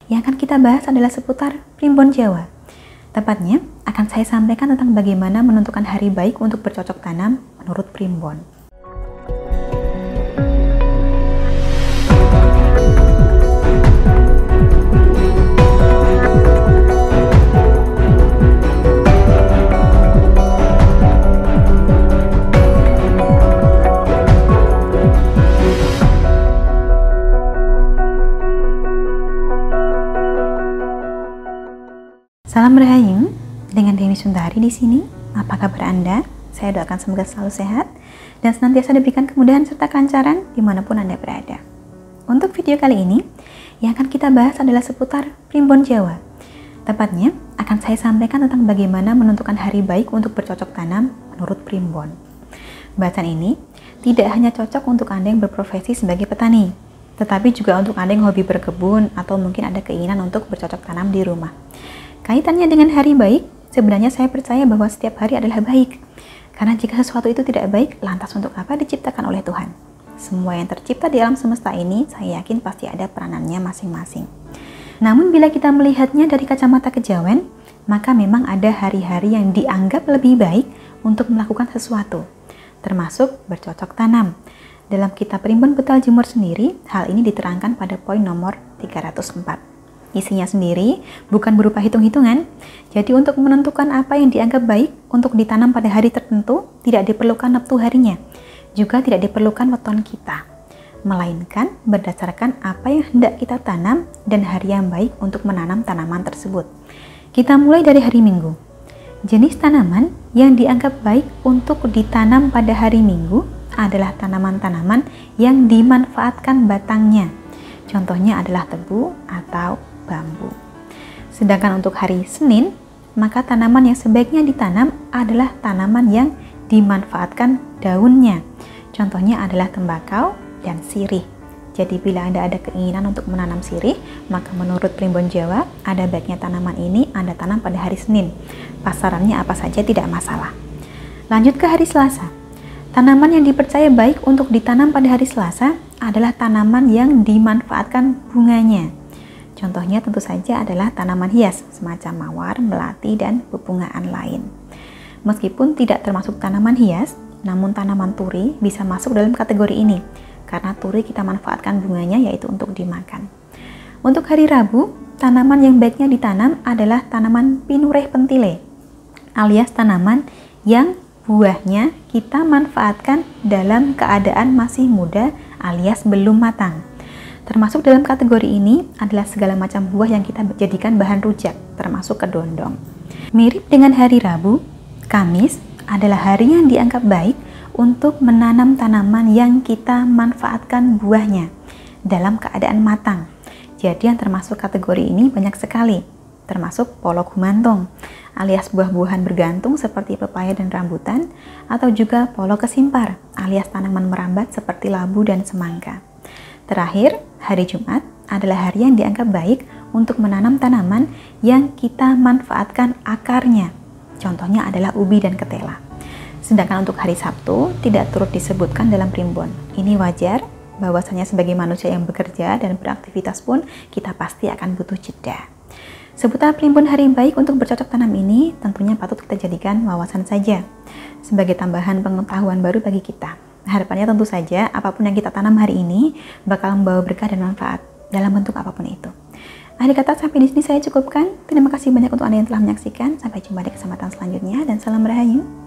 Yang akan kita bahas adalah seputar Primbon Jawa. Tepatnya, akan saya sampaikan tentang bagaimana menentukan hari baik untuk bercocok tanam menurut Primbon. Salam Rahayu, dengan Dewi Sundari di sini. Apa kabar Anda? Saya doakan semoga selalu sehat dan senantiasa diberikan kemudahan serta kelancaran dimanapun Anda berada. Untuk video kali ini, yang akan kita bahas adalah seputar Primbon Jawa. Tepatnya, akan saya sampaikan tentang bagaimana menentukan hari baik untuk bercocok tanam menurut Primbon. Bahasan ini tidak hanya cocok untuk Anda yang berprofesi sebagai petani, tetapi juga untuk Anda yang hobi berkebun atau mungkin ada keinginan untuk bercocok tanam di rumah. Kaitannya dengan hari baik, sebenarnya saya percaya bahwa setiap hari adalah baik. Karena jika sesuatu itu tidak baik, lantas untuk apa diciptakan oleh Tuhan? Semua yang tercipta di alam semesta ini, saya yakin pasti ada peranannya masing-masing. Namun bila kita melihatnya dari kacamata kejawen, maka memang ada hari-hari yang dianggap lebih baik untuk melakukan sesuatu, termasuk bercocok tanam. Dalam kitab Primbon Betal Jemur sendiri, hal ini diterangkan pada poin nomor 304. Isinya sendiri bukan berupa hitung-hitungan. Jadi untuk menentukan apa yang dianggap baik untuk ditanam pada hari tertentu, tidak diperlukan neptu harinya. Juga tidak diperlukan weton kita. Melainkan berdasarkan apa yang hendak kita tanam dan hari yang baik untuk menanam tanaman tersebut. Kita mulai dari hari Minggu. Jenis tanaman yang dianggap baik untuk ditanam pada hari Minggu adalah tanaman-tanaman yang dimanfaatkan batangnya. Contohnya adalah tebu atau bambu. Sedangkan untuk hari Senin, maka tanaman yang sebaiknya ditanam adalah tanaman yang dimanfaatkan daunnya. Contohnya adalah tembakau dan sirih. Jadi bila Anda ada keinginan untuk menanam sirih, maka menurut Primbon Jawa, ada baiknya tanaman ini Anda tanam pada hari Senin. Pasarannya apa saja tidak masalah. Lanjut ke hari Selasa. Tanaman yang dipercaya baik untuk ditanam pada hari Selasa adalah tanaman yang dimanfaatkan bunganya. Contohnya tentu saja adalah tanaman hias semacam mawar, melati, dan bebungaan lain. Meskipun tidak termasuk tanaman hias, namun tanaman turi bisa masuk dalam kategori ini karena turi kita manfaatkan bunganya yaitu untuk dimakan. Untuk hari Rabu, tanaman yang baiknya ditanam adalah tanaman pinureh pentile alias tanaman yang buahnya kita manfaatkan dalam keadaan masih muda alias belum matang. Termasuk dalam kategori ini adalah segala macam buah yang kita jadikan bahan rujak, termasuk kedondong. Mirip dengan hari Rabu, Kamis adalah hari yang dianggap baik untuk menanam tanaman yang kita manfaatkan buahnya dalam keadaan matang. Jadi yang termasuk kategori ini banyak sekali, termasuk polok gumantung, alias buah-buahan bergantung seperti pepaya dan rambutan, atau juga polok kesimpar, alias tanaman merambat seperti labu dan semangka. Terakhir, hari Jumat adalah hari yang dianggap baik untuk menanam tanaman yang kita manfaatkan akarnya. Contohnya adalah ubi dan ketela. Sedangkan untuk hari Sabtu tidak turut disebutkan dalam Primbon. Ini wajar, bahwasanya sebagai manusia yang bekerja dan beraktivitas pun kita pasti akan butuh jeda. Seputar Primbon hari baik untuk bercocok tanam ini tentunya patut kita jadikan wawasan saja sebagai tambahan pengetahuan baru bagi kita. Harapannya tentu saja apapun yang kita tanam hari ini bakal membawa berkah dan manfaat dalam bentuk apapun itu. Akhir kata sampai di sini saya cukupkan. Terima kasih banyak untuk Anda yang telah menyaksikan. Sampai jumpa di kesempatan selanjutnya dan salam Rahayu.